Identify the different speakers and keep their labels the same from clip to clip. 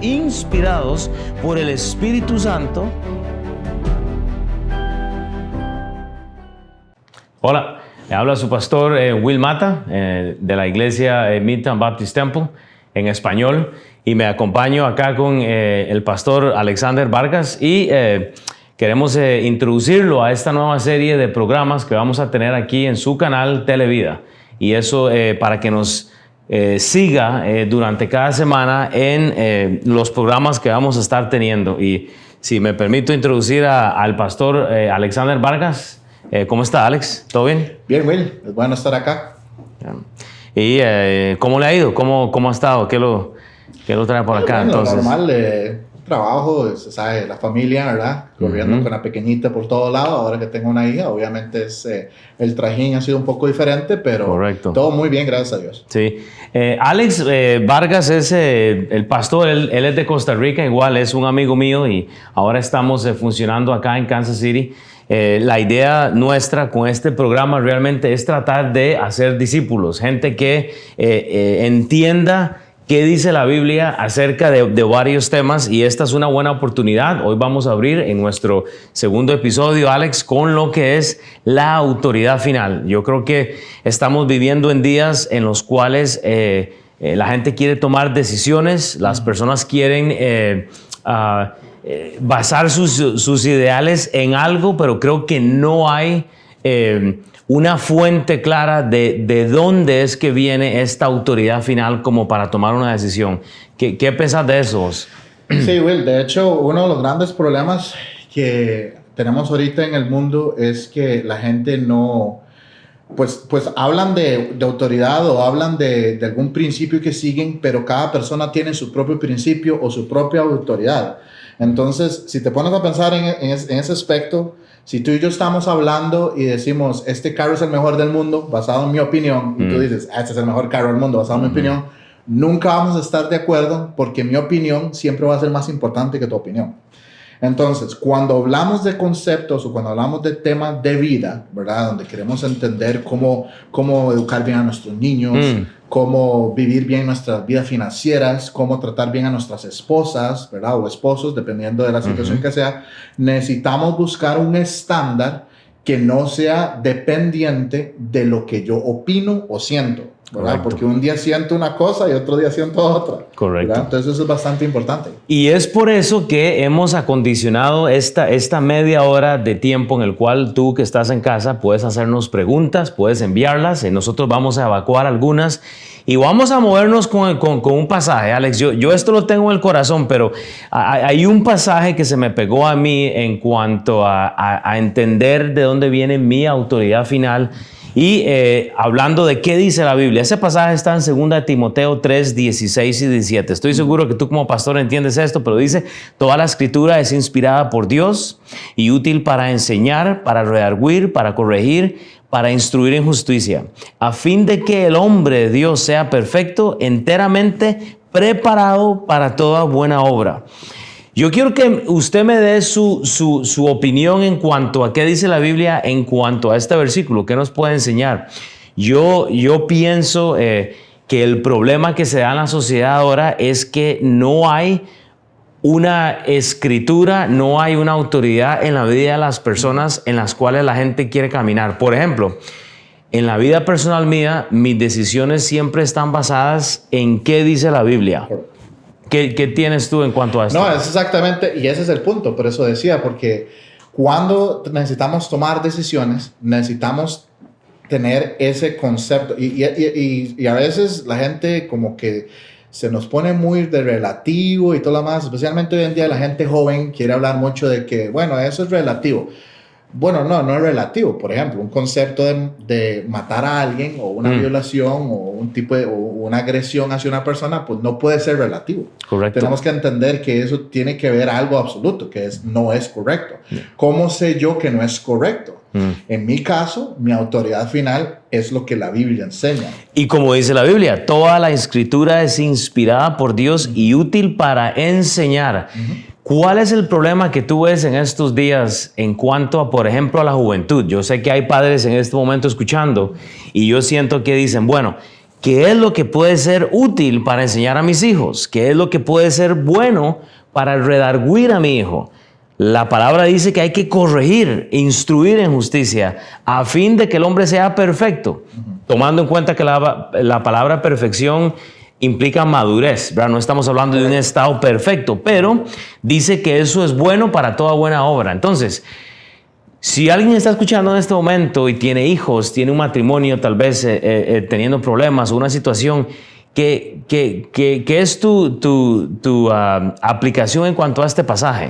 Speaker 1: inspirados por el Espíritu Santo. Hola, habla su pastor Will Mata de la iglesia Midtown Baptist Temple en español, y me acompaño acá con el pastor Alexander Vargas y queremos introducirlo a esta nueva serie de programas que vamos a tener aquí en su canal Televida, y eso para que nos siga durante cada semana en los programas que vamos a estar teniendo. Y si me permito introducir al pastor Alexander Vargas. ¿Cómo está, Alex? ¿Todo bien?
Speaker 2: Bien, Will. Es bueno estar acá.
Speaker 1: ¿Y cómo le ha ido? ¿Cómo ha estado? ¿Qué lo trae por acá?
Speaker 2: Bueno,
Speaker 1: entonces,
Speaker 2: normal, trabajo, ¿sabe? La familia, ¿verdad? Corriendo con la pequeñita por todo lado. Ahora que tengo una hija, obviamente el trajín ha sido un poco diferente, pero
Speaker 1: correcto.
Speaker 2: Todo muy bien, gracias a Dios.
Speaker 1: Sí. Alex Vargas es el pastor, él es de Costa Rica, igual es un amigo mío, y ahora estamos funcionando acá en Kansas City. La idea nuestra con este programa realmente es tratar de hacer discípulos, gente que entienda qué dice la Biblia acerca de varios temas, y esta es una buena oportunidad. Hoy vamos a abrir en nuestro segundo episodio, Alex, con lo que es la autoridad final. Yo creo que estamos viviendo en días en los cuales la gente quiere tomar decisiones, las personas quieren basar sus ideales en algo, pero creo que no hay una fuente clara de dónde es que viene esta autoridad final como para tomar una decisión. ¿Qué pensás de eso?
Speaker 2: Sí, Will. De hecho, uno de los grandes problemas que tenemos ahorita en el mundo es que la gente no... Pues hablan de autoridad o hablan de algún principio que siguen, pero cada persona tiene su propio principio o su propia autoridad. Entonces, si te pones a pensar en ese aspecto, si tú y yo estamos hablando y decimos, este carro es el mejor del mundo, basado en mi opinión, y tú dices, este es el mejor carro del mundo, basado en mi opinión, nunca vamos a estar de acuerdo, porque mi opinión siempre va a ser más importante que tu opinión. Entonces, cuando hablamos de conceptos o cuando hablamos de temas de vida, ¿verdad? Donde queremos entender cómo educar bien a nuestros niños, cómo vivir bien nuestras vidas financieras, cómo tratar bien a nuestras esposas, ¿verdad? O esposos, dependiendo de la situación que sea, necesitamos buscar un estándar que no sea dependiente de lo que yo opino o siento, ¿verdad?
Speaker 1: Correcto.
Speaker 2: Porque un día siento una cosa y otro día siento otra.
Speaker 1: Correcto.
Speaker 2: ¿Verdad? Entonces eso es bastante importante.
Speaker 1: Y es por eso que hemos acondicionado esta media hora de tiempo en el cual tú, que estás en casa, puedes hacernos preguntas, puedes enviarlas, y nosotros vamos a evacuar algunas y vamos a movernos con un pasaje. Alex, yo esto lo tengo en el corazón, pero hay un pasaje que se me pegó a mí en cuanto a entender de dónde viene mi autoridad final. Y hablando de qué dice la Biblia, ese pasaje está en 2 Timoteo 3, 16 y 17. Estoy seguro que tú como pastor entiendes esto, pero dice: toda la escritura es inspirada por Dios y útil para enseñar, para redarguir, para corregir, para instruir en justicia, a fin de que el hombre de Dios sea perfecto, enteramente preparado para toda buena obra. Yo quiero que usted me dé su opinión en cuanto a qué dice la Biblia en cuanto a este versículo. ¿Qué nos puede enseñar? Yo pienso que el problema que se da en la sociedad ahora es que no hay una escritura, no hay una autoridad en la vida de las personas en las cuales la gente quiere caminar. Por ejemplo, en la vida personal mía, mis decisiones siempre están basadas en qué dice la Biblia. ¿Qué tienes tú en cuanto a esto?
Speaker 2: No, es exactamente, y ese es el punto, por eso decía, porque cuando necesitamos tomar decisiones, necesitamos tener ese concepto, y a veces la gente como que se nos pone muy de relativo y todo lo más, especialmente hoy en día la gente joven quiere hablar mucho de que, bueno, eso es relativo. Bueno, no es relativo. Por ejemplo, un concepto de matar a alguien o una violación o un tipo o una agresión hacia una persona, pues no puede ser relativo.
Speaker 1: Correcto.
Speaker 2: Tenemos que entender que eso tiene que ver algo absoluto, que no es correcto. ¿Cómo sé yo que no es correcto? En mi caso, mi autoridad final es lo que la Biblia enseña.
Speaker 1: Y como dice la Biblia, toda la escritura es inspirada por Dios y útil para enseñar. ¿Cuál es el problema que tú ves en estos días en cuanto a, por ejemplo, a la juventud? Yo sé que hay padres en este momento escuchando y yo siento que dicen, bueno, ¿qué es lo que puede ser útil para enseñar a mis hijos? ¿Qué es lo que puede ser bueno para redarguir a mi hijo? La palabra dice que hay que corregir, instruir en justicia, a fin de que el hombre sea perfecto, tomando en cuenta que la palabra perfección implica madurez, ¿verdad? No estamos hablando de un estado perfecto, pero dice que eso es bueno para toda buena obra. Entonces, si alguien está escuchando en este momento y tiene hijos, tiene un matrimonio tal vez teniendo problemas o una situación, ¿qué es tu aplicación en cuanto a este pasaje?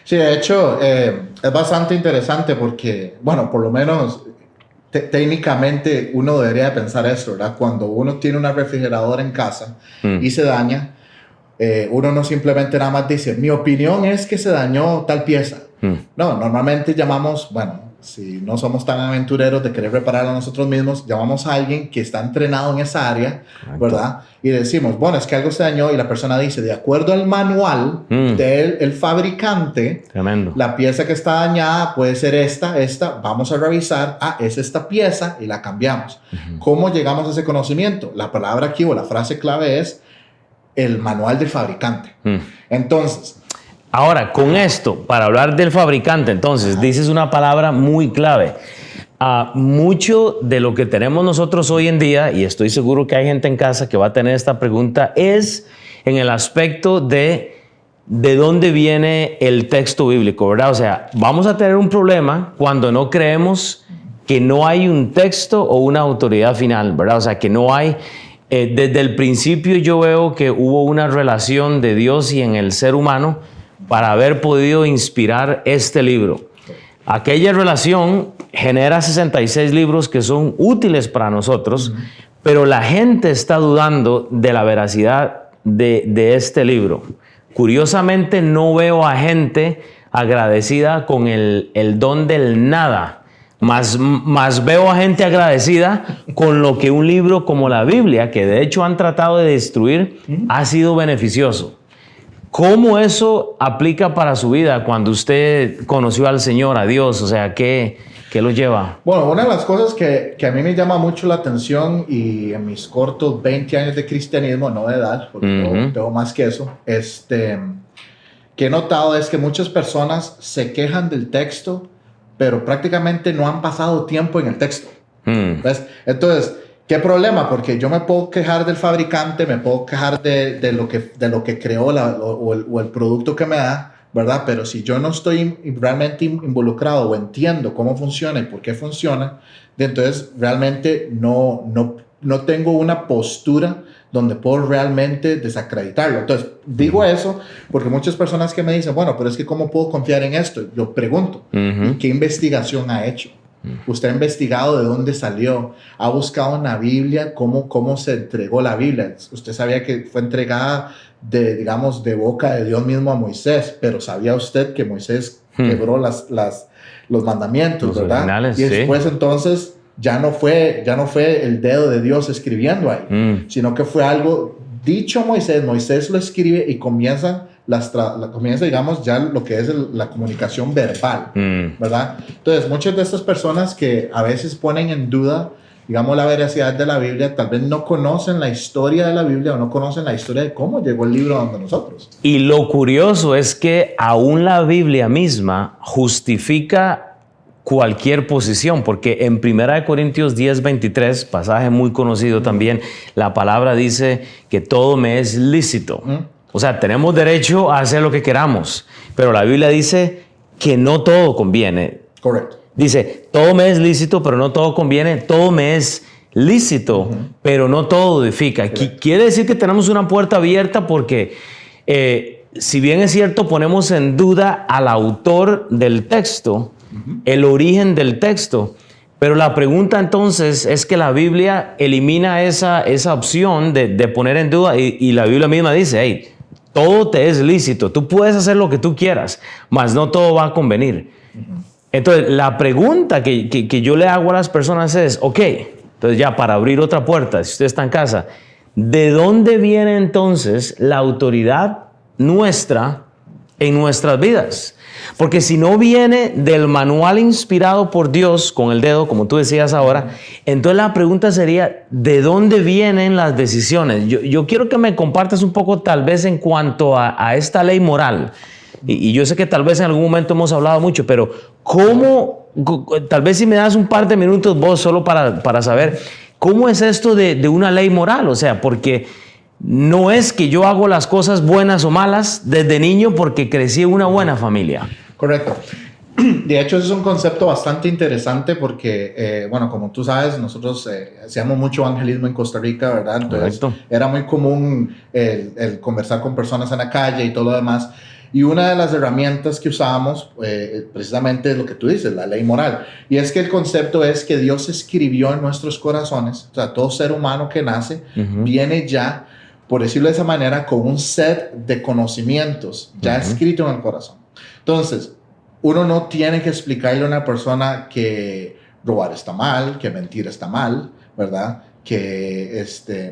Speaker 2: Sí, de hecho, es bastante interesante porque, bueno, por lo menos técnicamente uno debería pensar esto, ¿verdad? Cuando uno tiene una refrigeradora en casa y se daña, uno no simplemente nada más dice, mi opinión es que se dañó tal pieza. No, normalmente llamamos, bueno, si no somos tan aventureros de querer repararlo nosotros mismos, llamamos a alguien que está entrenado en esa área, ¿verdad? Y decimos, bueno, es que algo se dañó y la persona dice, de acuerdo al manual del fabricante,
Speaker 1: tremendo,
Speaker 2: la pieza que está dañada puede ser esta, vamos a revisar, es esta pieza y la cambiamos. ¿Cómo llegamos a ese conocimiento? La palabra aquí o la frase clave es el manual del fabricante. Entonces,
Speaker 1: ahora, con esto, para hablar del fabricante, entonces, dices una palabra muy clave. Mucho de lo que tenemos nosotros hoy en día, y estoy seguro que hay gente en casa que va a tener esta pregunta, es en el aspecto de dónde viene el texto bíblico, ¿verdad? O sea, vamos a tener un problema cuando no creemos que no hay un texto o una autoridad final, ¿verdad? O sea, que no hay... desde el principio yo veo que hubo una relación de Dios y en el ser humano para haber podido inspirar este libro. Aquella relación genera 66 libros que son útiles para nosotros, pero la gente está dudando de la veracidad de este libro. Curiosamente, no veo a gente agradecida con el don del nada, más veo a gente agradecida con lo que un libro como la Biblia, que de hecho han tratado de destruir, ha sido beneficioso. ¿Cómo eso aplica para su vida cuando usted conoció al Señor, a Dios? O sea, ¿qué lo lleva?
Speaker 2: Bueno, una de las cosas que a mí me llama mucho la atención y en mis cortos 20 años de cristianismo, no de edad, porque tengo más que eso, que he notado es que muchas personas se quejan del texto, pero prácticamente no han pasado tiempo en el texto. ¿Ves? Entonces, ¿qué problema? Porque yo me puedo quejar del fabricante, me puedo quejar de lo que creó o el producto que me da, ¿verdad? Pero si yo no estoy realmente involucrado o entiendo cómo funciona y por qué funciona, entonces realmente no tengo una postura donde puedo realmente desacreditarlo. Entonces, digo eso porque muchas personas que me dicen, bueno, pero es que ¿cómo puedo confiar en esto? Yo pregunto, ¿y qué investigación ha hecho? ¿Usted ha investigado de dónde salió? ¿Ha buscado en la Biblia cómo se entregó la Biblia? Usted sabía que fue entregada de boca de Dios mismo a Moisés, pero ¿sabía usted que Moisés quebró los mandamientos, verdad? Y después entonces ya no fue el dedo de Dios escribiendo ahí, sino que fue algo dicho a Moisés lo escribe y comienza, digamos, ya lo que es la comunicación verbal, ¿verdad? Entonces, muchas de estas personas que a veces ponen en duda, digamos, la veracidad de la Biblia, tal vez no conocen la historia de la Biblia o no conocen la historia de cómo llegó el libro a donde nosotros.
Speaker 1: Y lo curioso es que aún la Biblia misma justifica cualquier posición, porque en 1 Corintios 10:23, pasaje muy conocido también, la palabra dice que todo me es lícito. O sea, tenemos derecho a hacer lo que queramos, pero la Biblia dice que no todo conviene.
Speaker 2: Correcto.
Speaker 1: Dice, todo me es lícito, pero no todo conviene, todo me es lícito, pero no todo edifica. Quiere decir que tenemos una puerta abierta porque, si bien es cierto, ponemos en duda al autor del texto, el origen del texto, pero la pregunta entonces es que la Biblia elimina esa opción de poner en duda y la Biblia misma dice, hey, todo te es lícito, tú puedes hacer lo que tú quieras, mas no todo va a convenir. Entonces, la pregunta que yo le hago a las personas es, ok, entonces ya para abrir otra puerta, si usted está en casa, ¿de dónde viene entonces la autoridad nuestra en nuestras vidas? Porque si no viene del manual inspirado por Dios con el dedo, como tú decías ahora, entonces la pregunta sería, ¿de dónde vienen las decisiones? Yo quiero que me compartas un poco tal vez en cuanto a esta ley moral. Y yo sé que tal vez en algún momento hemos hablado mucho, pero ¿cómo, tal vez si me das un par de minutos vos solo para saber, ¿cómo es esto de una ley moral? O sea, porque no es que yo hago las cosas buenas o malas desde niño porque crecí en una buena familia.
Speaker 2: Correcto. De hecho, ese es un concepto bastante interesante porque, bueno, como tú sabes, nosotros hacíamos mucho evangelismo en Costa Rica, ¿verdad? Entonces,
Speaker 1: correcto,
Speaker 2: era muy común el conversar con personas en la calle y todo lo demás. Y una de las herramientas que usábamos precisamente es lo que tú dices, la ley moral. Y es que el concepto es que Dios escribió en nuestros corazones, o sea, todo ser humano que nace viene ya, por decirlo de esa manera, con un set de conocimientos ya escrito en el corazón. Entonces, uno no tiene que explicarle a una persona que robar está mal, que mentir está mal, ¿verdad? Que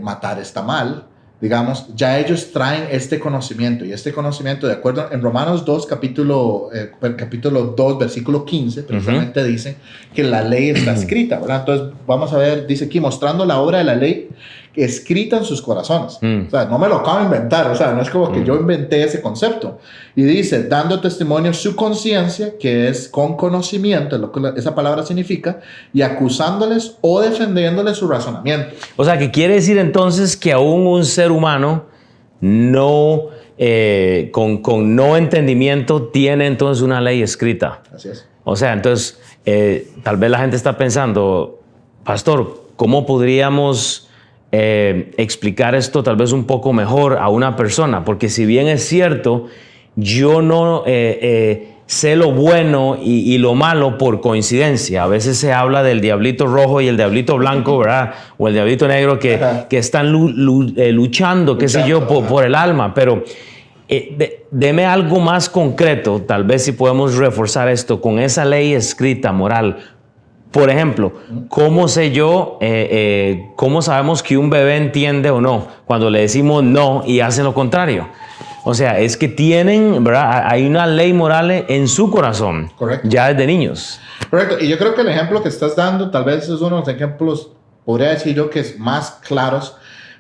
Speaker 2: matar está mal. Digamos, ya ellos traen este conocimiento, y este conocimiento, de acuerdo, en Romanos 2, capítulo 2, versículo 15, precisamente dice que la ley está escrita, ¿verdad? Entonces, vamos a ver, dice aquí, mostrando la obra de la ley escrita en sus corazones. O sea, no me lo acabo de inventar, o sea, no es como que yo inventé ese concepto. Y dice, dando testimonio su conciencia, que es con conocimiento, lo que esa palabra significa, y acusándoles o defendiéndoles su razonamiento.
Speaker 1: O sea, que quiere decir entonces que aún un ser humano no, con no entendimiento tiene entonces una ley escrita.
Speaker 2: Así es.
Speaker 1: O sea, entonces, tal vez la gente está pensando, pastor, ¿cómo podríamos explicar esto tal vez un poco mejor a una persona? Porque si bien es cierto, yo no sé lo bueno y lo malo por coincidencia. A veces se habla del diablito rojo y el diablito blanco, ¿verdad? O el diablito negro que están luchando, qué sé yo, por el alma. Pero deme algo más concreto, tal vez si podemos reforzar esto con esa ley escrita, moral. Por ejemplo, ¿cómo sé yo, cómo sabemos que un bebé entiende o no cuando le decimos no y hacen lo contrario? O sea, es que tienen, ¿verdad? Hay una ley moral en su corazón.
Speaker 2: Correcto.
Speaker 1: Ya desde niños.
Speaker 2: Correcto. Y yo creo que el ejemplo que estás dando, tal vez es uno de los ejemplos, podría decir yo, que es más claros.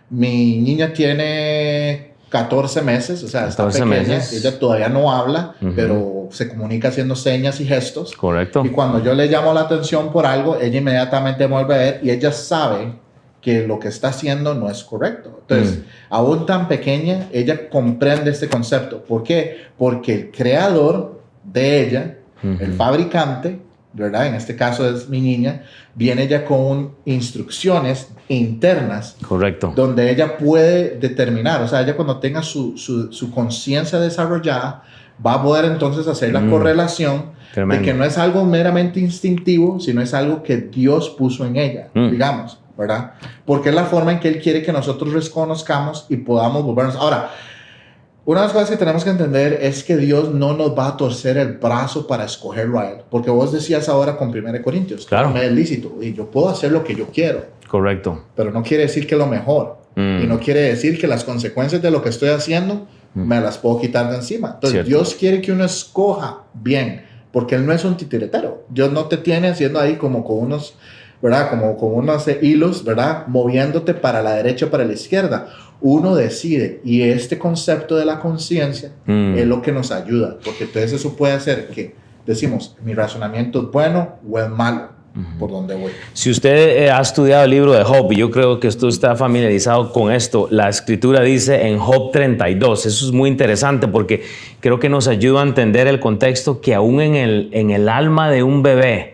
Speaker 2: Mi niña tiene 14 meses, o sea, está pequeña. Meses. Ella todavía no habla, pero se comunica haciendo señas y gestos.
Speaker 1: Correcto.
Speaker 2: Y cuando yo le llamo la atención por algo, ella inmediatamente me vuelve a ver y ella sabe que lo que está haciendo no es correcto. Entonces, aún tan pequeña, ella comprende este concepto. ¿Por qué? Porque el creador de ella, el fabricante, ¿verdad? En este caso es mi niña, viene ya con instrucciones internas.
Speaker 1: Correcto.
Speaker 2: Donde ella puede determinar, o sea, ella cuando tenga su conciencia desarrollada, va a poder entonces hacer la correlación de que no es algo meramente instintivo, sino es algo que Dios puso en ella, digamos, ¿verdad? Porque es la forma en que Él quiere que nosotros reconozcamos y podamos volvernos. Ahora, una de las cosas que tenemos que entender es que Dios no nos va a torcer el brazo para escogerlo a Él. Porque vos decías ahora con 1 Corintios, claro, me es lícito y yo puedo hacer lo que yo quiero.
Speaker 1: Correcto.
Speaker 2: Pero no quiere decir que lo mejor. Y no quiere decir que las consecuencias de lo que estoy haciendo me las puedo quitar de encima. Entonces, cierto, Dios quiere que uno escoja bien, porque Él no es un titiritero. Dios no te tiene haciendo ahí como con unos, ¿verdad? Como con unos hilos, ¿verdad? Moviéndote para la derecha o para la izquierda. Uno decide, y este concepto de la conciencia es lo que nos ayuda, porque entonces eso puede hacer que decimos, mi razonamiento es bueno o es malo, por donde voy.
Speaker 1: Si usted ha estudiado el libro de Job, y yo creo que usted está familiarizado con esto, la escritura dice en Job 32, eso es muy interesante porque creo que nos ayuda a entender el contexto que aún en el alma de un bebé,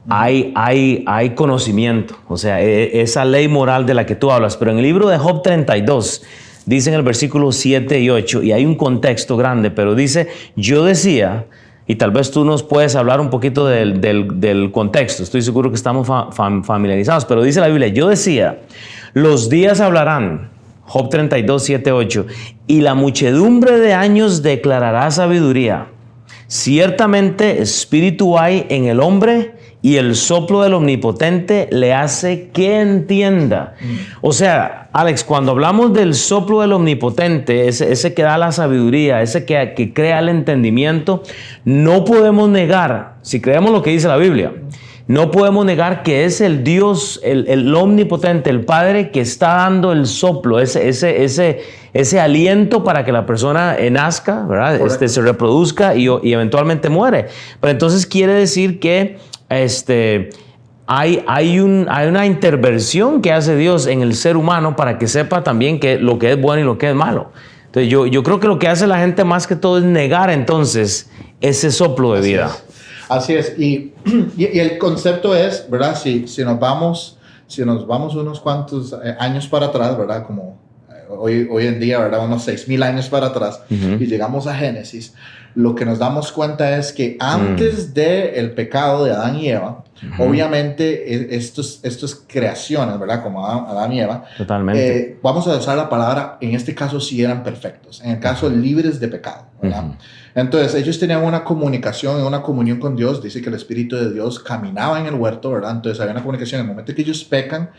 Speaker 1: hay conocimiento, o sea, esa ley moral de la que tú hablas. Pero en el libro de Job 32, dice en el versículo 7 y 8, y hay un contexto grande, pero dice, yo decía, y tal vez tú nos puedes hablar un poquito del contexto, estoy seguro que estamos familiarizados, pero dice la Biblia, yo decía, los días hablarán, Job 32, 7, 8, y la muchedumbre de años declarará sabiduría. Ciertamente espíritu hay en el hombre y el soplo del Omnipotente le hace que entienda. O sea, Alex, cuando hablamos del soplo del Omnipotente, ese que da la sabiduría, ese que crea el entendimiento, no podemos negar, si creemos lo que dice la Biblia, no podemos negar que es el Dios, el Omnipotente, el Padre que está dando el soplo, ese aliento para que la persona nazca, ¿verdad? Se reproduzca y eventualmente muere. Pero entonces quiere decir que hay una intervención que hace Dios en el ser humano para que sepa también lo que es bueno y lo que es malo. Entonces yo creo que lo que hace la gente más que todo es negar entonces ese soplo de vida.
Speaker 2: Así es. Y el concepto es, ¿verdad? Si nos vamos unos cuantos años para atrás, ¿verdad? Como hoy en día, ¿verdad? Unos 6,000 años para atrás, y llegamos a Génesis, lo que nos damos cuenta es que antes del pecado de Adán y Eva, obviamente estos creaciones, ¿verdad? Como Adán y Eva,
Speaker 1: totalmente.
Speaker 2: Vamos a usar la palabra, en este caso sí eran perfectos, en el caso libres de pecado, ¿verdad? Entonces ellos tenían una comunicación y una comunión con Dios. Dice que el Espíritu de Dios caminaba en el huerto, ¿verdad? Entonces había una comunicación. En el momento que ellos pecan,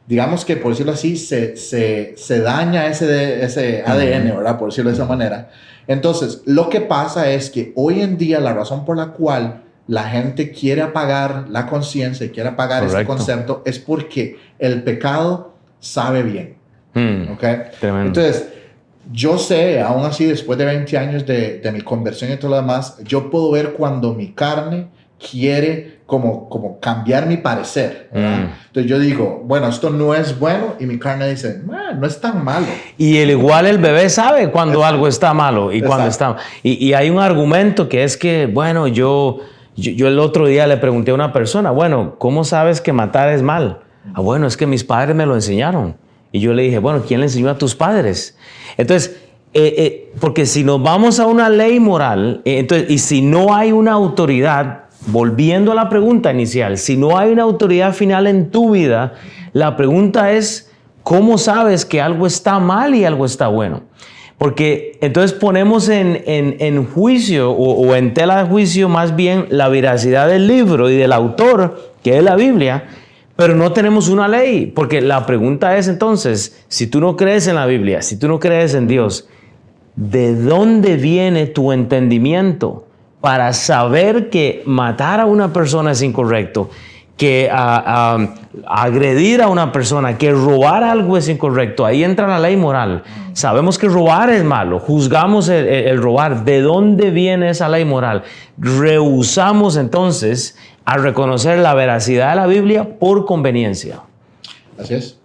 Speaker 2: digamos que, por decirlo así, se daña ese ADN, ¿verdad? Por decirlo de esa manera. Entonces, lo que pasa es que hoy en día la razón por la cual la gente quiere apagar la conciencia y quiere apagar este concepto es porque el pecado sabe bien. ¿Ok?
Speaker 1: Tremendo.
Speaker 2: Entonces, yo sé, aún así, después de 20 años de mi conversión y todo lo demás, yo puedo ver cuando mi carne quiere como cambiar mi parecer, ¿verdad? Entonces yo digo, bueno, esto no es bueno, y mi carne dice, no es tan malo.
Speaker 1: Y igual el bebé sabe cuando algo está malo y cuando está... Y hay un argumento que es que, bueno, yo el otro día le pregunté a una persona, bueno, ¿cómo sabes que matar es mal? Bueno, es que mis padres me lo enseñaron. Y yo le dije, bueno, ¿quién le enseñó a tus padres? Entonces, porque si nos vamos a una ley moral, y si no hay una autoridad, volviendo a la pregunta inicial, si no hay una autoridad final en tu vida, la pregunta es, ¿cómo sabes que algo está mal y algo está bueno? Porque entonces ponemos en juicio o en tela de juicio más bien la veracidad del libro y del autor, que es la Biblia, pero no tenemos una ley, porque la pregunta es entonces, si tú no crees en la Biblia, si tú no crees en Dios, ¿de dónde viene tu entendimiento para saber que matar a una persona es incorrecto, que agredir a una persona, que robar algo es incorrecto? Ahí entra la ley moral. Sabemos que robar es malo, juzgamos el robar. ¿De dónde viene esa ley moral? Rehusamos entonces a reconocer la veracidad de la Biblia por conveniencia.
Speaker 2: Así es,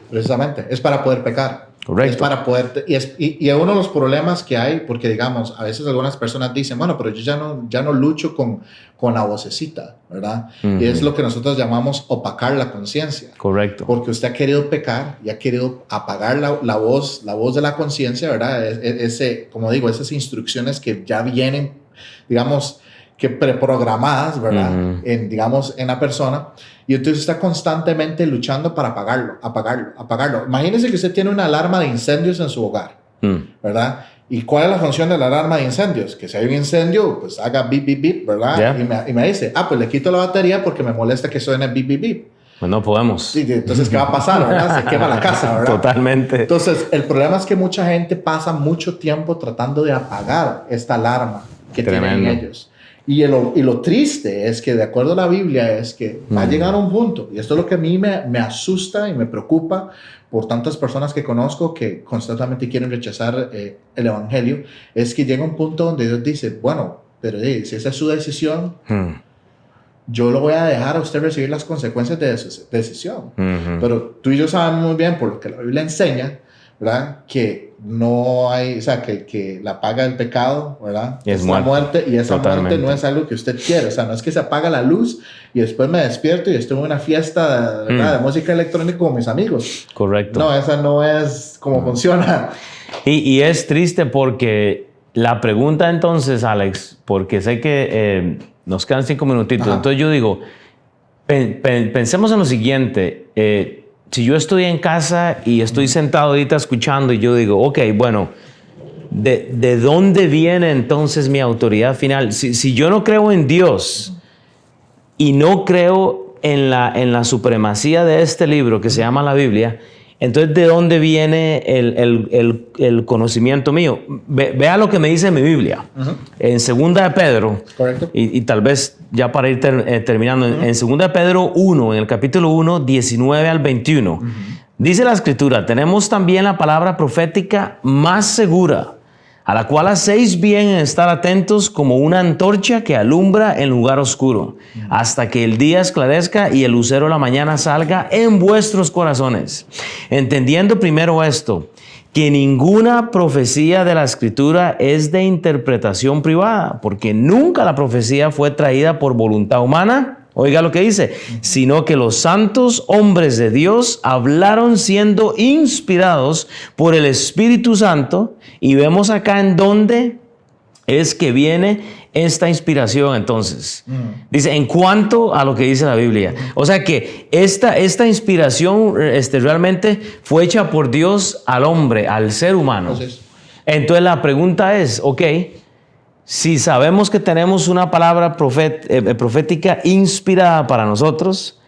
Speaker 2: precisamente, es para poder pecar.
Speaker 1: Correcto.
Speaker 2: Es para poder, y uno de los problemas que hay, porque digamos, a veces algunas personas dicen, bueno, pero yo ya no lucho con la vocecita, ¿verdad? Y es lo que nosotros llamamos opacar la conciencia.
Speaker 1: Correcto.
Speaker 2: Porque usted ha querido pecar y ha querido apagar la voz de la conciencia, ¿verdad? Como digo, esas instrucciones que ya vienen, digamos, que preprogramadas, ¿verdad? En la persona. Y entonces está constantemente luchando para apagarlo. Imagínese que usted tiene una alarma de incendios en su hogar, ¿verdad? ¿Y cuál es la función de la alarma de incendios? Que si hay un incendio, pues haga bip, bip, bip, ¿verdad?
Speaker 1: Yeah.
Speaker 2: Y me dice, pues le quito la batería porque me molesta que suene bip, bip, bip.
Speaker 1: Pues no podemos.
Speaker 2: Sí, entonces, ¿qué va a pasar, verdad? Se quema la casa, ¿verdad?
Speaker 1: Totalmente.
Speaker 2: Entonces, el problema es que mucha gente pasa mucho tiempo tratando de apagar esta alarma que tienen ellos. Y lo triste es que, de acuerdo a la Biblia, es que va a llegar a un punto, y esto es lo que a mí me asusta y me preocupa por tantas personas que conozco que constantemente quieren rechazar el Evangelio, es que llega un punto donde Dios dice, bueno, pero si esa es su decisión, yo lo voy a dejar a usted recibir las consecuencias de su decisión. Pero tú y yo sabemos muy bien, por lo que la Biblia enseña, ¿verdad? Que no hay, o sea, que la paga del pecado, ¿verdad?
Speaker 1: Es
Speaker 2: la muerte, y esa
Speaker 1: Totalmente.
Speaker 2: muerte no es algo que usted quiere, o sea, no es que se apaga la luz y después me despierto y estoy en una fiesta, ¿verdad? De música electrónica con mis amigos.
Speaker 1: Correcto.
Speaker 2: No, esa no es como funciona.
Speaker 1: Y es triste porque la pregunta entonces, Alex, porque sé que nos quedan 5 minutitos, entonces yo digo, pensemos en lo siguiente, si yo estoy en casa y estoy sentado ahorita escuchando y yo digo, ok, bueno, ¿de dónde viene entonces mi autoridad final? Si yo no creo en Dios, y no creo en la supremacía de este libro que se llama la Biblia, entonces ¿de dónde viene el conocimiento mío? Vea lo que me dice mi Biblia. En 2 de Pedro,
Speaker 2: Correcto.
Speaker 1: y tal vez ya para ir terminando, en 2 de Pedro 1, en el capítulo 1, 19 al 21, dice la Escritura: tenemos también la palabra profética más segura, a la cual hacéis bien en estar atentos como una antorcha que alumbra en lugar oscuro, hasta que el día esclarezca y el lucero de la mañana salga en vuestros corazones. Entendiendo primero esto, que ninguna profecía de la Escritura es de interpretación privada, porque nunca la profecía fue traída por voluntad humana. Oiga lo que dice, sino que los santos hombres de Dios hablaron siendo inspirados por el Espíritu Santo, y vemos acá en dónde es que viene esta inspiración. Entonces, dice, en cuanto a lo que dice la Biblia, o sea que esta inspiración realmente fue hecha por Dios al hombre, al ser humano. Entonces la pregunta es, ok, si sabemos que tenemos una palabra profética inspirada para nosotros,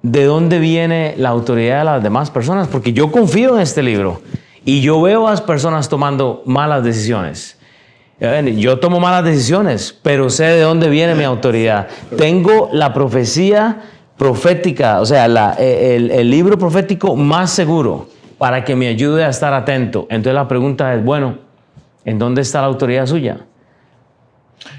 Speaker 1: ¿de dónde viene la autoridad de las demás personas? Porque yo confío en este libro y yo veo a las personas tomando malas decisiones. Yo tomo malas decisiones, pero sé de dónde viene mi autoridad. Tengo la profecía profética, o sea, el libro profético más seguro para que me ayude a estar atento. Entonces la pregunta es, bueno, ¿en dónde está la autoridad suya?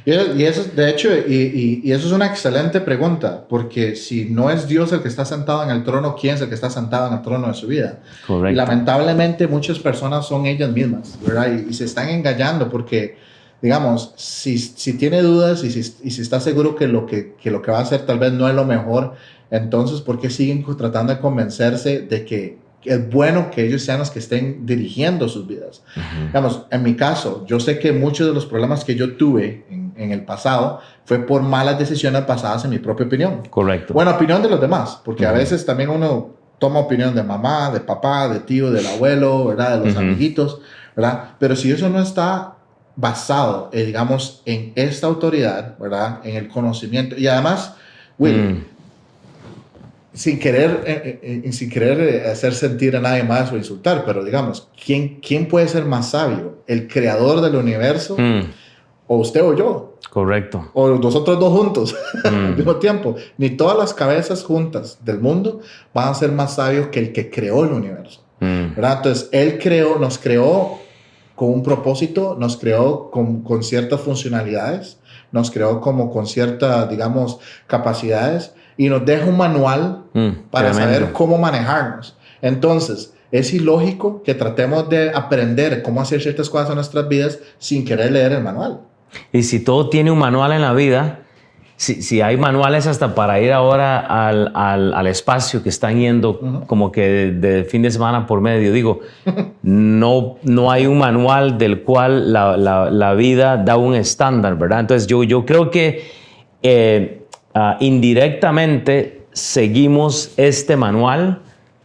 Speaker 2: Y eso, de hecho, y eso es una excelente pregunta, porque si no es Dios el que está sentado en el trono, ¿quién es el que está sentado en el trono de su vida?
Speaker 1: Correcto.
Speaker 2: Y lamentablemente muchas personas son ellas mismas, ¿verdad? Y se están engañando porque, digamos, si tiene dudas y si está seguro que lo que va a hacer tal vez no es lo mejor, entonces, ¿por qué siguen tratando de convencerse de que es bueno que ellos sean los que estén dirigiendo sus vidas? Digamos, en mi caso, yo sé que muchos de los problemas que yo tuve en el pasado fue por malas decisiones basadas en mi propia opinión.
Speaker 1: Correcto.
Speaker 2: Bueno, opinión de los demás, porque a veces también uno toma opinión de mamá, de papá, de tío, del abuelo, ¿verdad? De los amiguitos, ¿verdad? Pero si eso no está basado, digamos, en esta autoridad, ¿verdad? En el conocimiento. Y además, Will, sin querer hacer sentir a nadie más o insultar, pero digamos, ¿quién puede ser más sabio? ¿El creador del universo? ¿O usted o yo?
Speaker 1: Correcto.
Speaker 2: O nosotros dos juntos al mismo tiempo. Ni todas las cabezas juntas del mundo van a ser más sabios que el que creó el universo. ¿Verdad? Entonces, Él nos creó con un propósito, nos creó con ciertas funcionalidades, nos creó como con ciertas, digamos, capacidades, y nos deja un manual para saber cómo manejarnos. Entonces, es ilógico que tratemos de aprender cómo hacer ciertas cosas en nuestras vidas sin querer leer el manual.
Speaker 1: Y si todo tiene un manual en la vida, si hay manuales hasta para ir ahora al espacio, que están yendo como que de fin de semana por medio, digo, no hay un manual del cual la vida da un estándar, ¿verdad? Entonces yo creo que indirectamente seguimos este manual,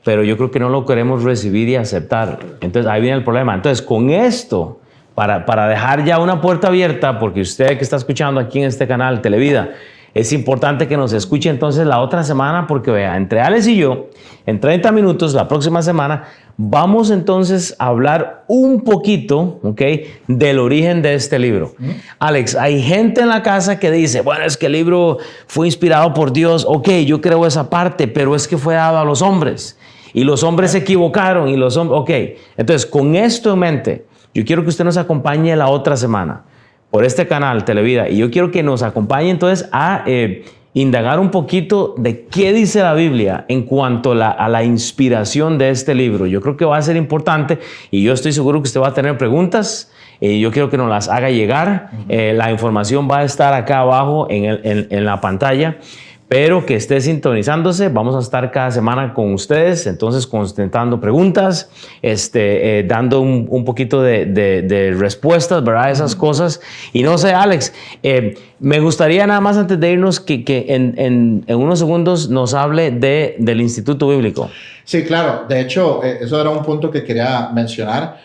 Speaker 1: pero yo creo que no lo queremos recibir y aceptar. Entonces ahí viene el problema. Entonces con esto, para dejar ya una puerta abierta, porque usted que está escuchando aquí en este canal Televida, es importante que nos escuche entonces la otra semana, porque vea, entre Alex y yo, en 30 minutos la próxima semana, vamos entonces a hablar un poquito, ¿ok?, del origen de este libro. Alex, hay gente en la casa que dice, bueno, es que el libro fue inspirado por Dios. Ok, yo creo esa parte, pero es que fue dado a los hombres. Y los hombres se equivocaron. Y los hombres, ok. Entonces, con esto en mente, yo quiero que usted nos acompañe la otra semana por este canal Televida. Y yo quiero que nos acompañe entonces a indagar un poquito de qué dice la Biblia en cuanto a la inspiración de este libro. Yo creo que va a ser importante y yo estoy seguro que usted va a tener preguntas. Yo quiero que nos las haga llegar. La información va a estar acá abajo en la pantalla. Pero que esté sintonizándose. Vamos a estar cada semana con ustedes, entonces contestando preguntas, dando un poquito de respuestas, ¿verdad? Esas cosas. Y no sé, Alex, me gustaría nada más antes de irnos que en unos segundos nos hable del Instituto Bíblico.
Speaker 2: Sí, claro. De hecho, eso era un punto que quería mencionar.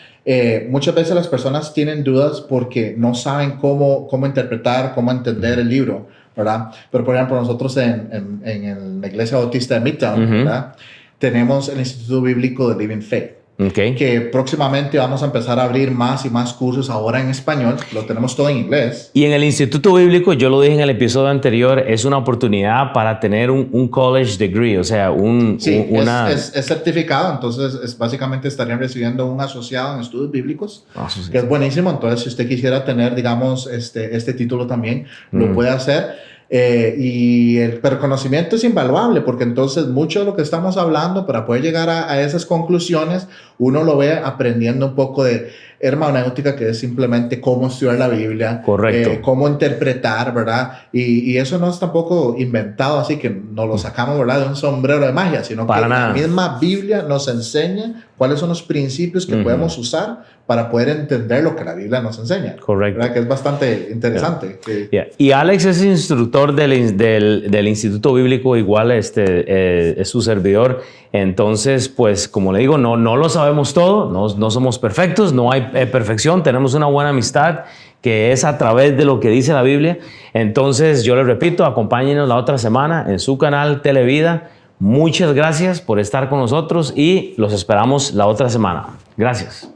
Speaker 2: Muchas veces las personas tienen dudas porque no saben cómo interpretar, cómo entender el libro. ¿verdad? Pero, por ejemplo, nosotros en la Iglesia Bautista de Midtown, ¿verdad? Tenemos el Instituto Bíblico de Living Faith.
Speaker 1: Okay.
Speaker 2: Que próximamente vamos a empezar a abrir más y más cursos ahora en español. Lo tenemos todo en inglés.
Speaker 1: Y en el Instituto Bíblico, yo lo dije en el episodio anterior, es una oportunidad para tener un college degree, o sea,
Speaker 2: es certificado, entonces básicamente estarían recibiendo un asociado en estudios bíblicos, que es buenísimo. Entonces, si usted quisiera tener, digamos, este título también, lo puede hacer. Y el reconocimiento es invaluable, porque entonces mucho de lo que estamos hablando, para poder llegar a esas conclusiones, uno lo ve aprendiendo un poco de hermenéutica, que es simplemente cómo estudiar la Biblia, cómo interpretar, ¿verdad? Y eso no es tampoco inventado, así que nos lo sacamos, ¿verdad?, de un sombrero de magia, sino que la misma Biblia nos enseña cuáles son los principios que podemos usar para poder entender lo que la Biblia nos enseña.
Speaker 1: Correcto.
Speaker 2: ¿Verdad? Que es bastante interesante.
Speaker 1: Y Alex es instructor del Instituto Bíblico, igual es su servidor. Entonces, pues, como le digo, no lo sabemos todo, no somos perfectos, no hay perfección, tenemos una buena amistad que es a través de lo que dice la Biblia. Entonces, yo les repito, acompáñenos la otra semana en su canal Televida. Muchas gracias por estar con nosotros y los esperamos la otra semana. Gracias.